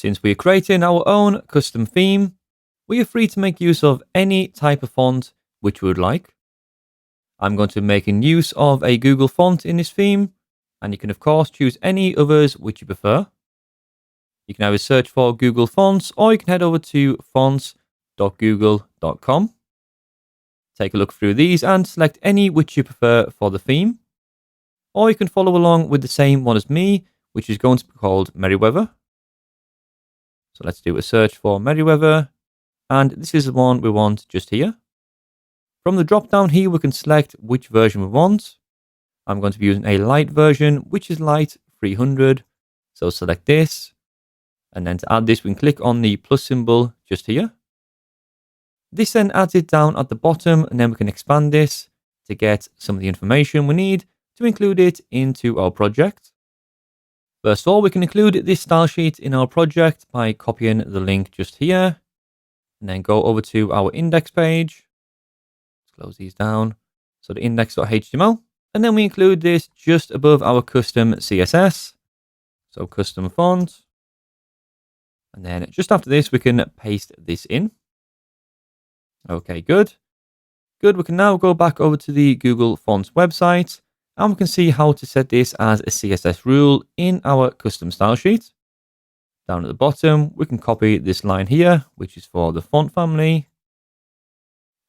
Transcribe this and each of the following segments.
Since we are creating our own custom theme, we are free to make use of any type of font which we would like. I'm going to make use of a Google font in this theme, and you can of course choose any others which you prefer. You can either search for Google Fonts, or you can head over to fonts.google.com. Take a look through these and select any which you prefer for the theme. Or you can follow along with the same one as me, which is going to be called Merriweather. So let's do a search for Merriweather, and this is the one we want just here. From the drop down here, we can select which version we want. I'm going to be using a light version, which is light 300. So select this. And then to add this, we can click on the plus symbol just here. This then adds it down at the bottom, and then we can expand this to get some of the information we need to include it into our project. First of all, we can include this style sheet in our project by copying the link just here, and then go over to our index page. Let's close these down. So the index.html, and then we include this just above our custom CSS. So custom font. And then just after this, we can paste this in. Okay, good. Good, we can now go back over to the Google Fonts website, and we can see how to set this as a CSS rule in our custom style sheet. Down at the bottom, we can copy this line here, which is for the font family.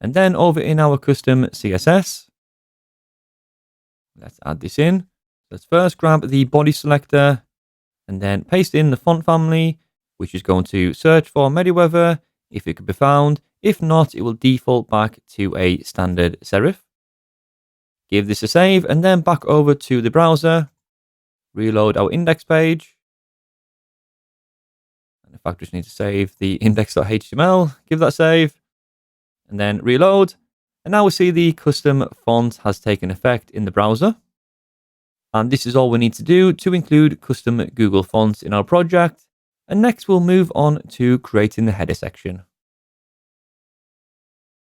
And then over in our custom CSS, let's add this in. Let's first grab the body selector and then paste in the font family, which is going to search for Merriweather if it could be found. If not, it will default back to a standard serif. Give this a save, and then back over to the browser. Reload our index page. And in fact, just need to save the index.html. Give that a save. And then reload. And now we see the custom font has taken effect in the browser. And this is all we need to do to include custom Google fonts in our project. And next we'll move on to creating the header section.